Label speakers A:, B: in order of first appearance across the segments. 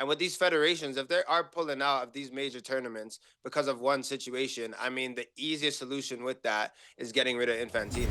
A: And with these federations, if they are pulling out of these major tournaments because of one situation, I mean, the easiest solution with that is getting rid of Infantino.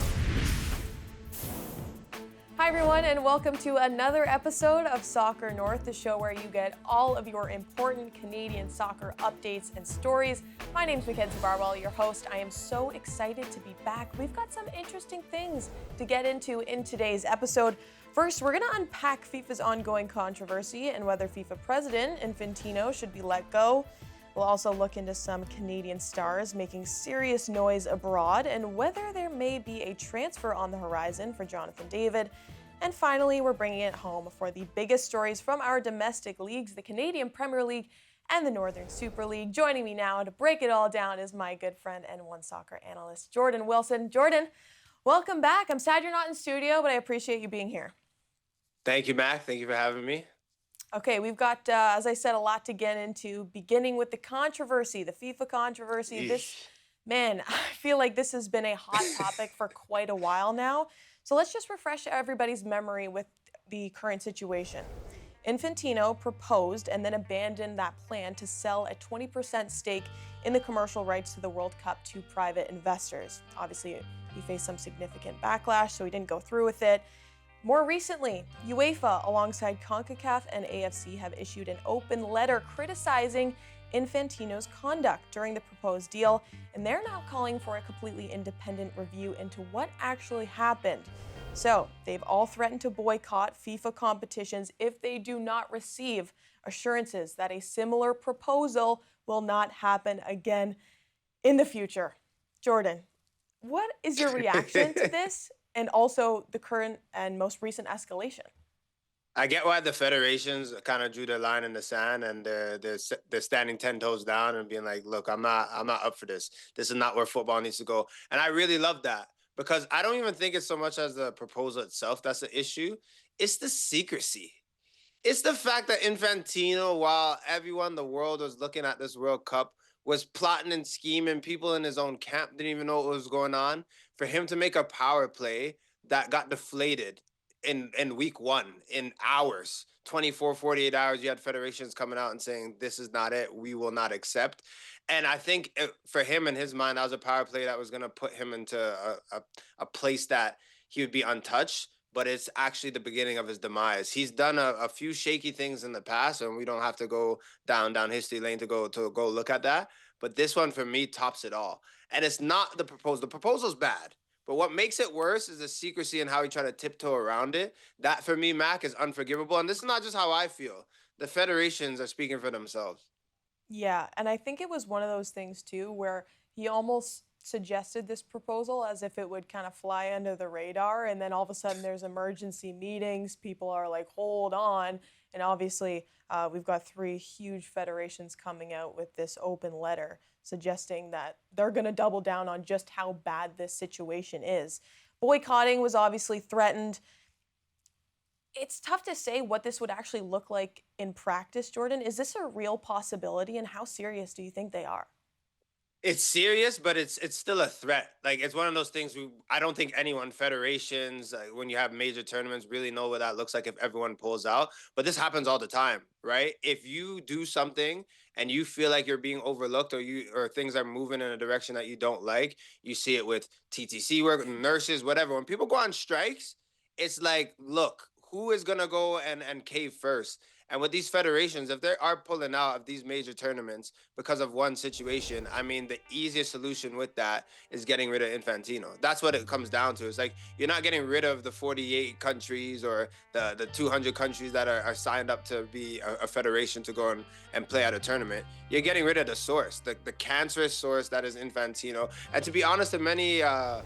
B: Hi, everyone, and welcome to another episode of Soccer North, the show where you get all of your important Canadian soccer updates and stories. My name's Mackenzie Barwell, your host. I am so excited to be back. We've got some interesting things to get into in today's episode. First, we're going to unpack FIFA's ongoing controversy and whether FIFA President Infantino should be let go. We'll also look into some Canadian stars making serious noise abroad and whether there may be a transfer on the horizon for Jonathan David. And finally, we're bringing it home for the biggest stories from our domestic leagues, the Canadian Premier League and the Northern Super League. Joining me now to break it all down is my good friend and One Soccer analyst, Jordan Wilson. Jordan, welcome back. I'm sad you're not in studio, but I appreciate you being here.
A: Thank you, Mac. Thank you for having me.
B: Okay, we've got, as I said, a lot to get into, beginning with the controversy, the FIFA controversy. I feel like this has been a hot topic for quite a while now. So let's just refresh everybody's memory with the current situation. Infantino proposed and then abandoned that plan to sell a 20% stake in the commercial rights to the World Cup to private investors. Obviously, he faced some significant backlash, so he didn't go through with it. More recently, UEFA, alongside CONCACAF and AFC, have issued an open letter criticizing Infantino's conduct during the proposed deal, and they're now calling for a completely independent review into what actually happened. So, they've all threatened to boycott FIFA competitions if they do not receive assurances that a similar proposal will not happen again in the future. Jordan, what is your reaction to this? And also the current and most recent escalation?
A: I get why the federations kind of drew their line in the sand and they're standing 10 toes down and being like, look, I'm not up for this. This is not where football needs to go. And I really love that because I don't even think it's so much as the proposal itself that's the issue. It's the secrecy. It's the fact that Infantino, while everyone in the world was looking at this World Cup, was plotting and scheming. People in his own camp didn't even know what was going on. For him to make a power play that got deflated in week one, in hours, 24, 48 hours, you had federations coming out and saying, this is not it. We will not accept. And I think for him, in his mind, that was a power play that was going to put him into a place that he would be untouched. But it's actually the beginning of his demise. He's done a few shaky things in the past, and we don't have to go down history lane to go look at that. But this one, for me, tops it all. And it's not the proposal. The proposal's bad. But what makes it worse is the secrecy and how he tried to tiptoe around it. That, for me, Mac, is unforgivable. And this is not just how I feel. The federations are speaking for themselves.
B: Yeah, and I think it was one of those things, too, where he almost suggested this proposal as if it would kind of fly under the radar, and then all of a sudden there's emergency meetings, people are like, hold on, and obviously we've got 3 huge federations coming out with this open letter suggesting that they're going to double down on just how bad this situation is. Boycotting was obviously threatened. It's tough to say what this would actually look like in practice, Jordan. Is this a real possibility, and how serious do you think they are?
A: It's serious, but it's still a threat. Like, it's one of those things I don't think anyone, federations, when you have major tournaments, really know what that looks like if everyone pulls out. But this happens all the time, right? If you do something and you feel like you're being overlooked or things are moving in a direction that you don't like, you see it with TTC work, nurses, whatever. When people go on strikes, it's like, look, who is gonna go and cave first? And with these federations, if they are pulling out of these major tournaments because of one situation, I mean, the easiest solution with that is getting rid of Infantino. That's what it comes down to. It's like you're not getting rid of the 48 countries or the 200 countries that are signed up to be a federation to go and play at a tournament. You're getting rid of the source, the cancerous source that is Infantino. And to be honest, to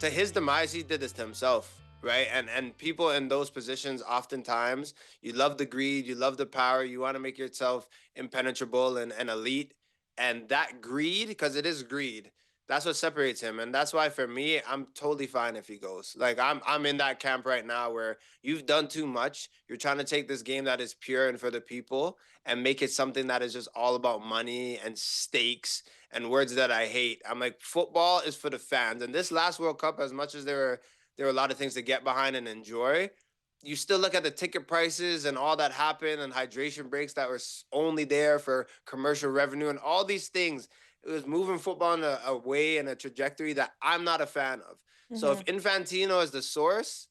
A: his demise, he did this to himself. Right. And people in those positions, oftentimes, you love the greed, you love the power, you want to make yourself impenetrable and elite. And that greed, because it is greed, that's what separates him. And that's why, for me, I'm totally fine if he goes. Like, I'm in that camp right now where you've done too much. You're trying to take this game that is pure and for the people and make it something that is just all about money and stakes and words that I hate. I'm like, football is for the fans. And this last World Cup, as much as there were a lot of things to get behind and enjoy, you still look at the ticket prices and all that happened and hydration breaks that were only there for commercial revenue and all these things. It was moving football in a way and a trajectory that I'm not a fan of. So if Infantino is the source,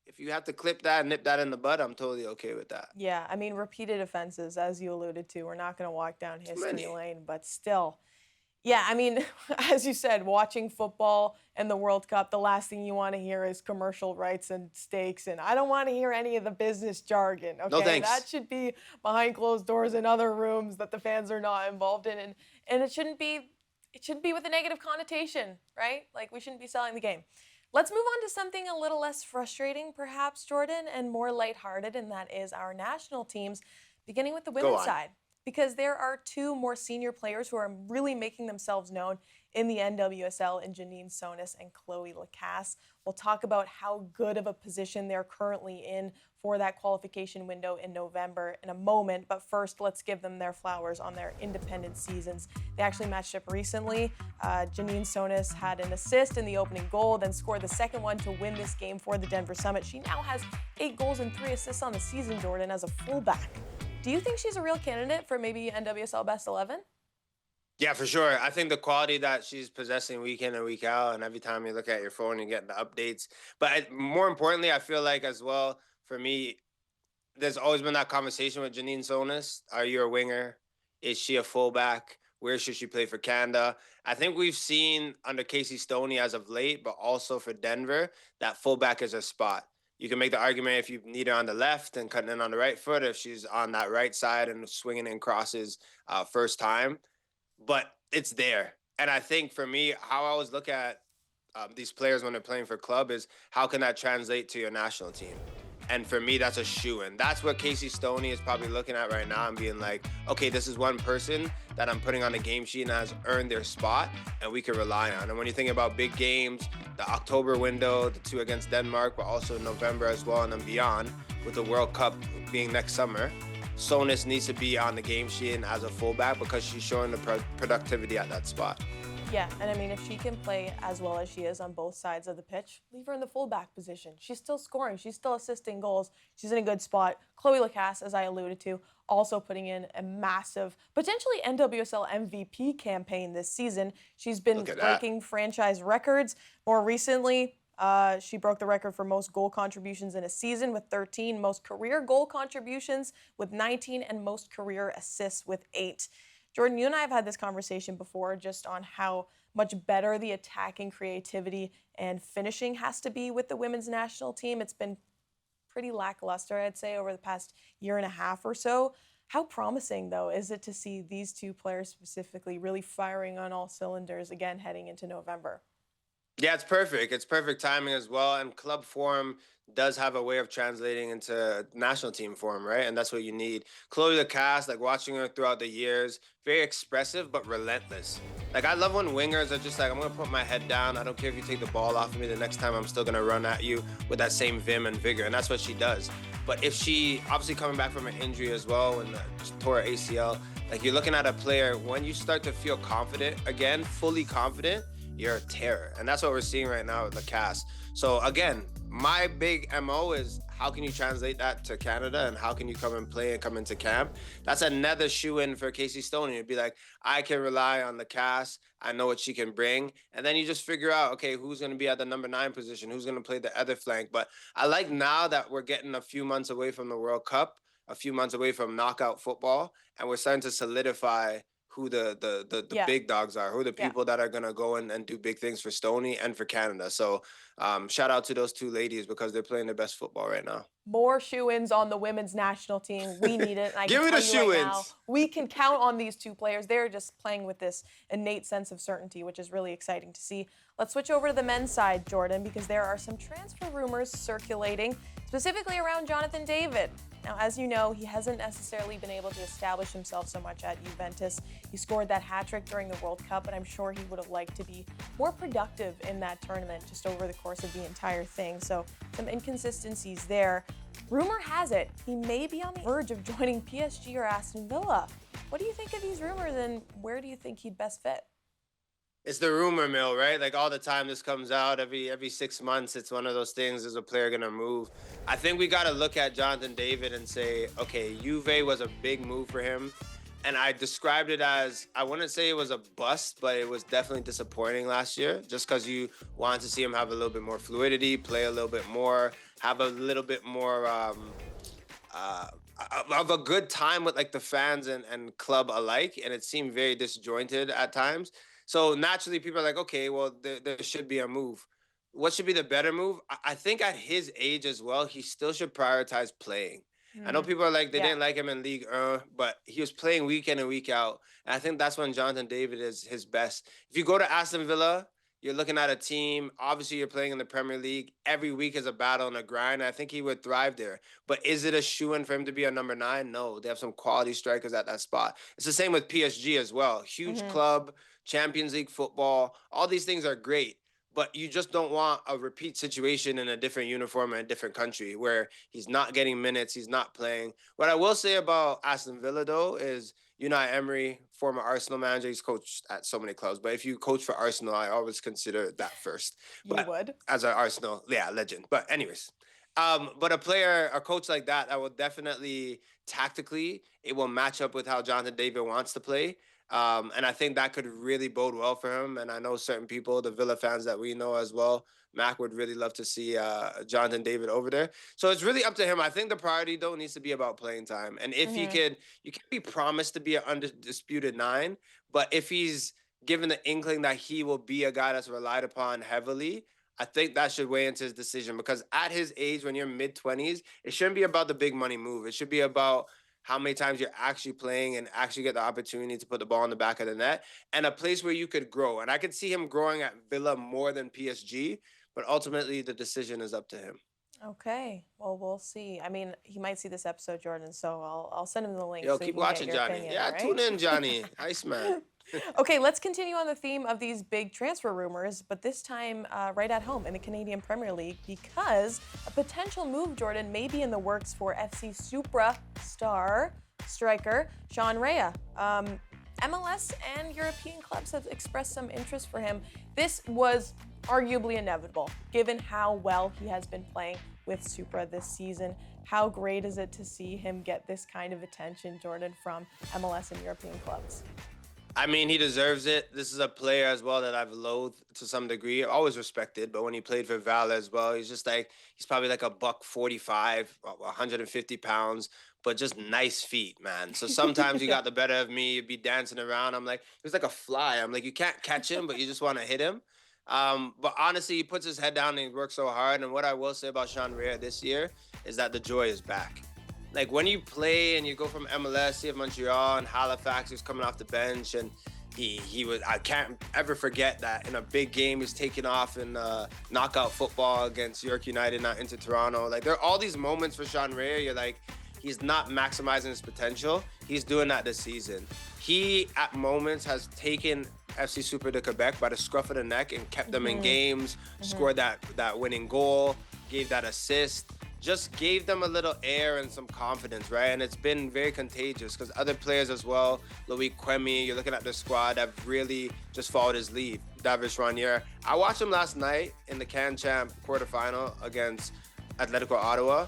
A: if you have to clip that and nip that in the bud, I'm totally okay with that.
B: Yeah, I mean, repeated offenses, as you alluded to. We're not going to walk down history
A: Many.
B: lane, but still. Yeah, I mean, as you said, watching football and the World Cup, the last thing you want to hear is commercial rights and stakes. And I don't want to hear any of the business jargon. Okay,
A: No thanks.
B: that should be behind closed doors in other rooms that the fans are not involved in. And it shouldn't be with a negative connotation, right? Like, we shouldn't be selling the game. Let's move on to something a little less frustrating, perhaps, Jordan, and more lighthearted, and that is our national teams, beginning with the women's side. Because there are two more senior players who are really making themselves known in the NWSL in Janine Sonis and Cloé Lacasse. We'll talk about how good of a position they're currently in for that qualification window in November in a moment. But first, let's give them their flowers on their independent seasons. They actually matched up recently. Janine Sonis had an assist in the opening goal, then scored the second one to win this game for the Denver Summit. She now has 8 goals and 3 assists on the season, Jordan, as a fullback. Do you think she's a real candidate for maybe NWSL Best 11?
A: Yeah, for sure. I think the quality that she's possessing week in and week out, and every time you look at your phone, you get the updates. But more importantly, I feel like as well, for me, there's always been that conversation with Janine Sonis. Are you a winger? Is she a fullback? Where should she play for Canada? I think we've seen under Casey Stoney as of late, but also for Denver, that fullback is her spot. You can make the argument if you need her on the left and cutting in on the right foot, if she's on that right side and swinging in crosses first time. But it's there. And I think for me, how I always look at these players when they're playing for club is how can that translate to your national team? And for me, that's a shoo-in. That's what Casey Stoney is probably looking at right now and being like, okay, this is one person that I'm putting on the game sheet and has earned their spot and we can rely on. And when you think about big games, the October window, the 2 against Denmark, but also November as well and then beyond, with the World Cup being next summer, Sonis needs to be on the game sheet and as a fullback because she's showing the productivity at that spot.
B: Yeah, and I mean, if she can play as well as she is on both sides of the pitch, leave her in the fullback position. She's still scoring. She's still assisting goals. She's in a good spot. Cloé Lacasse, as I alluded to, also putting in a massive, potentially NWSL MVP campaign this season. She's been breaking franchise records. More recently, she broke the record for most goal contributions in a season with 13, most career goal contributions with 19, and most career assists with 8. Jordan, you and I have had this conversation before just on how much better the attacking creativity and finishing has to be with the women's national team. It's been pretty lackluster, I'd say, over the past year and a half or so. How promising, though, is it to see these two players specifically really firing on all cylinders again heading into November?
A: Yeah, it's perfect. It's perfect timing as well. And club form does have a way of translating into national team form, right? And that's what you need. Cloé Lacasse, like watching her throughout the years, very expressive but relentless. Like I love when wingers are just like, I'm gonna put my head down. I don't care if you take the ball off of me. The next time I'm still gonna run at you with that same vim and vigor. And that's what she does. But if she, obviously coming back from an injury as well and tore her ACL, like you're looking at a player, when you start to feel confident again, fully confident, you're a terror. And that's what we're seeing right now with Lacasse. So again, my big MO is how can you translate that to Canada and how can you come and play and come into camp? That's another shoe-in for Casey Stoney. It'd be like, I can rely on Lacasse. I know what she can bring. And then you just figure out, okay, who's going to be at the number 9 position? Who's going to play the other flank? But I like now that we're getting a few months away from the World Cup, a few months away from knockout football, and we're starting to solidify who the big dogs are, who the people that are going to go and do big things for Stoney and for Canada. So shout out to those two ladies because they're playing their best football right now.
B: More shoe-ins on the women's national team. We need it. And I
A: Give
B: can
A: me the
B: tell you right now,
A: shoe-ins.
B: we can count on these two players. They're just playing with this innate sense of certainty, which is really exciting to see. Let's switch over to the men's side, Jordan, because there are some transfer rumors circulating, specifically around Jonathan David. Now, as you know, he hasn't necessarily been able to establish himself so much at Juventus. He scored that hat-trick during the World Cup, but I'm sure he would have liked to be more productive in that tournament just over the course of the entire thing. So some inconsistencies there. Rumor has it he may be on the verge of joining PSG or Aston Villa. What do you think of these rumors and where do you think he'd best fit?
A: It's the rumor mill, right? Like all the time this comes out every 6 months. It's one of those things. Is a player gonna move? I think we got to look at Jonathan David and say, okay, Juve was a big move for him, and I described it as I wouldn't say it was a bust, but it was definitely disappointing last year. Just because you wanted to see him have a little bit more fluidity, play a little bit more, have a little bit more uh, of a good time with like the fans and club alike, and it seemed very disjointed at times. So naturally, people are like, okay, well, there should be a move. What should be the better move? I think at his age as well, he still should prioritize playing. I know
B: Mm,
A: people are like they
B: yeah.
A: didn't like him in League, but he was playing week in and week out, and I think that's when Jonathan David is his best. If you go to Aston Villa, you're looking at a team. Obviously, you're playing in the Premier League. Every week is a battle and a grind. I think he would thrive there. But is it a shoe in for him to be a number 9? No, they have some quality strikers at that spot. It's the same with PSG as well. Huge
B: Hmm.
A: club, Champions League football. All these things are great. But you just don't want a repeat situation in a different uniform in a different country where he's not getting minutes, he's not playing. What I will say about Aston Villa, though, is Unai Emery, former Arsenal manager, he's coached at so many clubs. But if you coach for Arsenal, I always consider that first.
B: You
A: But
B: would.
A: as an Arsenal, yeah, legend. But anyways, but a coach like that, I will definitely tactically, it will match up with how Jonathan David wants to play. And I think that could really bode well for him. And I know certain people, the Villa fans that we know as well, Mac would really love to see Jonathan David over there. So it's really up to him. I think the priority though needs to be about playing time. And if he
B: Hmm.
A: could, you can't be promised to be an undisputed 9, but if he's given the inkling that he will be a guy that's relied upon heavily, I think that should weigh into his decision because at his age, when you're mid 20s, it shouldn't be about the big money move. It should be about how many times you're actually playing and actually get the opportunity to put the ball in the back of the net and a place where you could grow. And I could see him growing at Villa more than PSG, but ultimately the decision is up to him.
B: Okay. Well, we'll see. I mean, he might see this episode, Jordan, so I'll send him the link
A: Yo,
B: so he
A: keep
B: can get
A: watching,
B: your
A: Johnny.
B: opinion, all
A: Yeah,
B: right?
A: tune in, Johnny. Iceman.
B: Okay, let's continue on the theme of these big transfer rumors, but this time right at home in the Canadian Premier League because a potential move, Jordan, may be in the works for FC Supra star striker Sean Rea. MLS and European clubs have expressed some interest for him. This was arguably inevitable given how well he has been playing with Supra this season. How great is it to see him get this kind of attention, Jordan, from MLS and European clubs?
A: I mean, he deserves it. This is a player as well that I've loathed to some degree. Always respected, but when he played for Vale as well, he's just like he's probably like a buck 45, 150 pounds, but just nice feet, man. So sometimes you
B: Yeah.
A: got the better of me. You'd be dancing around. I'm like, he was like a fly. I'm like, you can't catch him, but you just want to hit him. But honestly, he puts his head down and he works so hard. And what I will say about Sean Rea this year is that the joy is back. Like when you play and you go from MLS, you have Montreal and Halifax, who's coming off the bench, and he was. I can't ever forget that in a big game he's taking off in knockout football against York United, not into Toronto. Like there are all these moments for Sean Rea. You're like, he's not maximizing his potential. He's doing that this season. He at moments has taken FC Super de Quebec by the scruff of the neck and kept them in
B: Hmm.
A: games,
B: Hmm.
A: scored that winning goal, gave that assist, just gave them a little air and some confidence, right? And it's been very contagious because other players as well, Louis Quemi, you're looking at the squad, have really just followed his lead. Davis Ranier. I watched him last night in the Can Champ quarterfinal against Atletico Ottawa.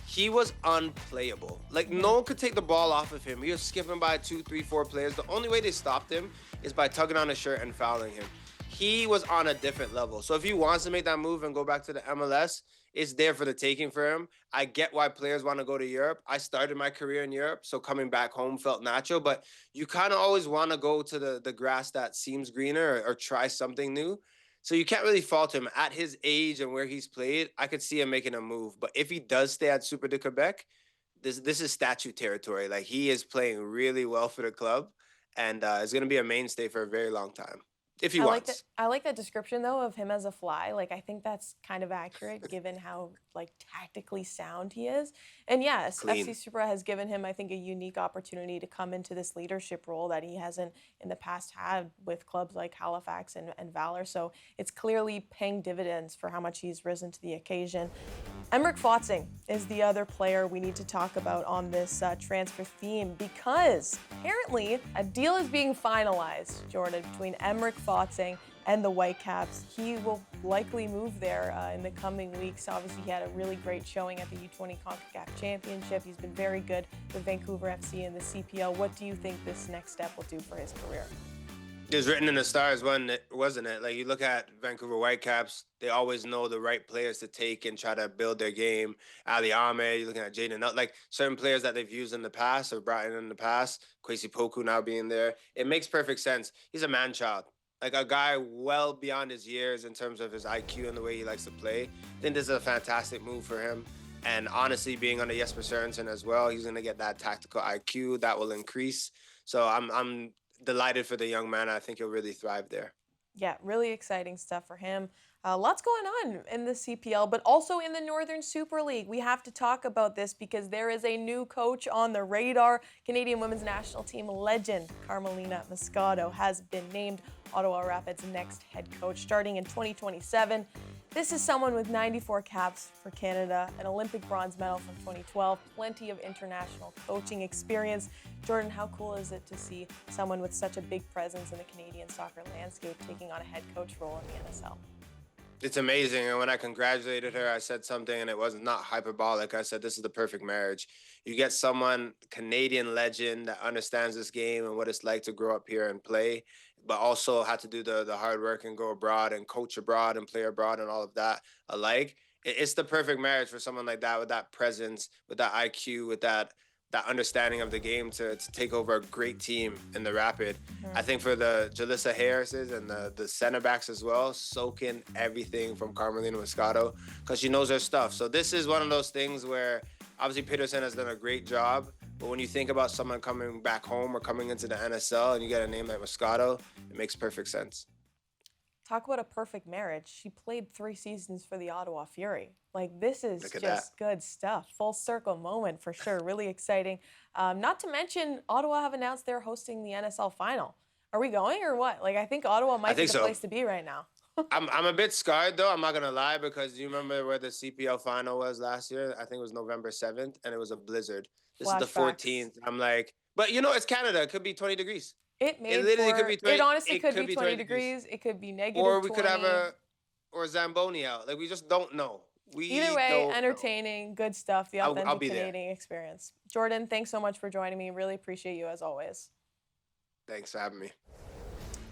A: He was unplayable. Like no one could take the ball off of him. He was skipping by 2, 3, 4 players. The only way they stopped him is by tugging on his shirt and fouling him. He was on a different level. So if he wants to make that move and go back to the MLS, it's there for the taking for him. I get why players want to go to Europe. I started my career in Europe, so coming back home felt natural. But you kind of always want to go to the grass that seems greener or try something new. So you can't really fault him at his age and where he's played. I could see him making a move, but if he does stay at Super de Quebec, this is statue territory. Like he is playing really well for the club, and is going to be a mainstay for a very long time if he
B: I like that.
A: wants.
B: I like that description though of him as a fly. Like I think that's kind of accurate given how like tactically sound he is. And yes, FC
A: Clean.
B: Supra has given him I think a unique opportunity to come into this leadership role that he hasn't in the past had with clubs like Halifax and Valor. So it's clearly paying dividends for how much he's risen to the occasion. Emerick Fotzing is the other player we need to talk about on this transfer theme because apparently a deal is being finalized, Jordan, between Emerick Fotzing and the Whitecaps. He will likely move there in the coming weeks. Obviously, he had a really great showing at the U20 CONCACAF Championship. He's been very good with Vancouver FC in the CPL. What do you think this next step will do for his career?
A: It was written in the stars, wasn't it? Like, you look at Vancouver Whitecaps, they always know the right players to take and try to build their game. Ali Ahmed, you're looking at Jaden, like certain players that they've used in the past or brought in the past, Kwesi Poku now being there. It makes perfect sense. He's a man-child. Like, a guy well beyond his years in terms of his IQ and the way he likes to play. I think this is a fantastic move for him. And honestly, being under Jesper Sørensen as well, he's going to get that tactical IQ that will increase. So I'm delighted for the young man. I think he'll really thrive there.
B: Yeah, really exciting stuff for him. Lots going on in the CPL, but also in the Northern Super League. We have to talk about this because there is a new coach on the radar. Canadian women's national team legend Carmelina Moscato has been named Ottawa Rapid's next head coach starting in 2027. This is someone with 94 caps for Canada, an Olympic bronze medal from 2012, plenty of international coaching experience. Jordan, how cool is it to see someone with such a big presence in the Canadian soccer landscape taking on a head coach role in the NSL?
A: It's amazing. And when I congratulated her, I said something, and it was not hyperbolic. I said, this is the perfect marriage. You get someone, Canadian legend, that understands this game and what it's like to grow up here and play, but also had to do the hard work and go abroad and coach abroad and play abroad and all of that alike. It's the perfect marriage for someone like that, with that presence, with that IQ, with that understanding of the game to take over a great team in the Rapid. I think for the Jalissa Harrises and the center backs as well, soak in everything from Carmelina Moscato because she knows her stuff. So this is one of those things where obviously Peterson has done a great job, but when you think about someone coming back home or coming into the NSL and you get a name like Moscato, it makes perfect sense.
B: Talk about a perfect marriage. She played 3 seasons for the Ottawa Fury. Like, this is just good stuff. Full circle moment for sure. Really exciting. Not to mention, Ottawa have announced they're hosting the NSL final. Are we going or what? Like, I think Ottawa might be the place to be right now.
A: I'm a bit scarred, though. I'm not going to lie, because you remember where the CPL final was last year? I think it was November 7th, and it was a blizzard. This is the 14th. I'm like, but you know, it's Canada. It could be 20 degrees.
B: It literally could be 20. It honestly could be 20 degrees. It could be negative 20.
A: Or we could have or Zamboni out. Like, we just don't know.
B: Either way, entertaining, good stuff, the authentic Canadian experience. Jordan, thanks so much for joining me. Really appreciate you as always.
A: Thanks for having me.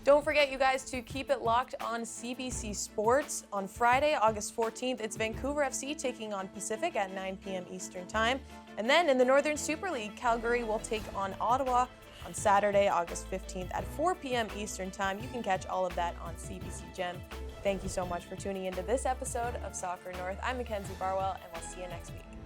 B: Don't forget, you guys, to keep it locked on CBC Sports. On Friday, August 14th, it's Vancouver FC taking on Pacific at 9 p.m. Eastern Time. And then in the Northern Super League, Calgary will take on Ottawa on Saturday, August 15th at 4 p.m. Eastern Time. You can catch all of that on CBC Gem. Thank you so much for tuning into this episode of Soccer North. I'm Mackenzie Barwell, and we'll see you next week.